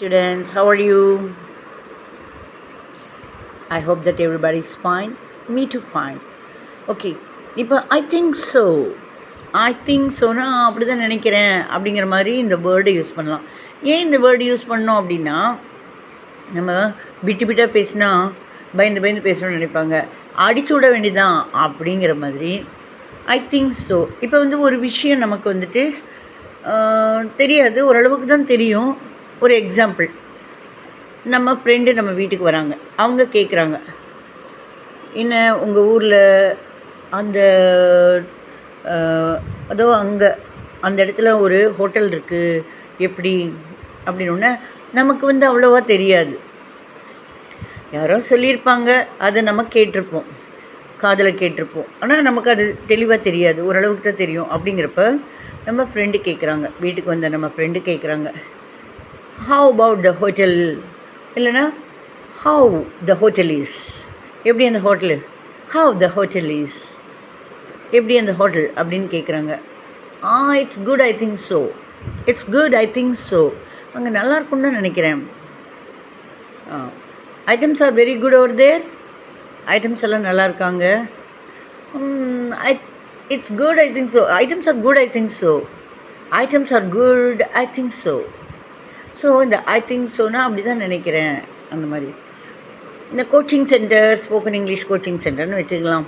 Students, how are you? I hope that everybody is fine. Me too fine. Okay, இப்போ I think ஸோனா அப்படி தான் நினைக்கிறேன் அப்படிங்கிற மாதிரி இந்த வேர்டு யூஸ் பண்ணலாம். ஏன் இந்த வேர்டு யூஸ் பண்ணோம் அப்படின்னா, நம்ம விட்டாக பேசினா பயந்து பேசணும்னு நினைப்பாங்க. அடிச்சு விட வேண்டியதான் அப்படிங்கிற மாதிரி ஐ திங்க் ஸோ. இப்போ ஒரு விஷயம் நமக்கு தெரியாது, ஓரளவுக்கு தான் தெரியும். ஒரு எக்ஸாம்பிள், நம்ம ஃப்ரெண்டு நம்ம வீட்டுக்கு வராங்க. அவங்க கேட்குறாங்க, என்ன உங்கள் ஊரில் அந்த அதோ அங்கே அந்த இடத்துல ஒரு ஹோட்டல் இருக்குது எப்படி அப்படின்னோடனே நமக்கு அவ்வளோவா தெரியாது. யாரோ சொல்லியிருப்பாங்க, அதை நம்ம கேட்டிருப்போம், காதில் கேட்டிருப்போம். ஆனால் நமக்கு அது தெளிவாக தெரியாது, ஓரளவுக்கு தான் தெரியும். அப்படிங்கிறப்ப நம்ம ஃப்ரெண்டு கேட்குறாங்க, வீட்டுக்கு வந்த நம்ம ஃப்ரெண்டு கேட்குறாங்க, ஹவ் அபவுட் த ஹோட்டல், இல்லைனா ஹவ் த ஹோட்டல் இஸ், எப்படி அந்த hotel, how the hotel is, எப்படி அந்த ஹோட்டல் அப்படின்னு கேட்குறாங்க. It's good I think so, it's good I think so. அங்கே நல்லாயிருக்குன்னு தான் நினைக்கிறேன். Items are very good over there, items எல்லாம் நல்லா இருக்காங்க. It's good I think so, items are good I think so, items are good I think so. So இந்த I think ஸோனா அப்படி தான் நினைக்கிறேன். அந்த மாதிரி இந்த coaching centre, spoken English coaching சென்டர்னு வச்சுக்கலாம்.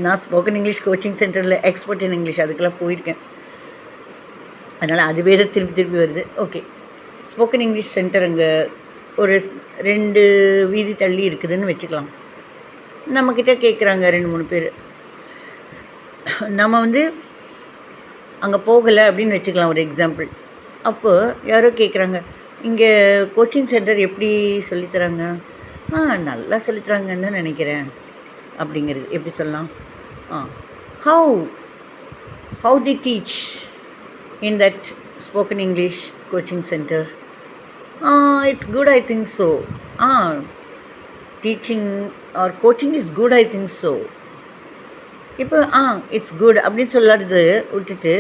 நான் ஸ்போக்கன் இங்கிலீஷ் கோச்சிங் சென்டரில் எக்ஸ்பர்ட் இன் இங்கிலீஷ் அதுக்கெல்லாம் போயிருக்கேன், அதனால் அது வேறு திருப்பி வருது. ஓகே, ஸ்போக்கன் இங்கிலீஷ் சென்டர் அங்கே ஒரு 2 வீதி தள்ளி இருக்குதுன்னு வச்சுக்கலாம். நம்மக்கிட்ட கேட்குறாங்க 2-3 பேர். நம்ம அங்கே போகலை அப்படின்னு வச்சுக்கலாம், ஒரு எக்ஸாம்பிள். அப்போ யாரோ கேட்குறாங்க, இங்கே கோச்சிங் சென்டர் எப்படி சொல்லித்தராங்க? நல்லா சொல்லித்தராங்கன்னு தான் நினைக்கிறேன் அப்படிங்கிறது எப்படி சொல்லலாம்? How the teach in that spoken English coaching centre? It's good I think so. Teaching R coaching is good I think so. இப்போ இட்ஸ் குட் அப்படின்னு சொல்லாதது விட்டுட்டு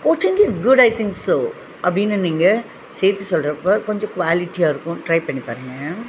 coaching is good I think so அப்படின்னு நீங்கள் சேர்த்து சொல்கிறப்ப கொஞ்சம் குவாலிட்டியாக இருக்கும். ட்ரை பண்ணி பாருங்கள்.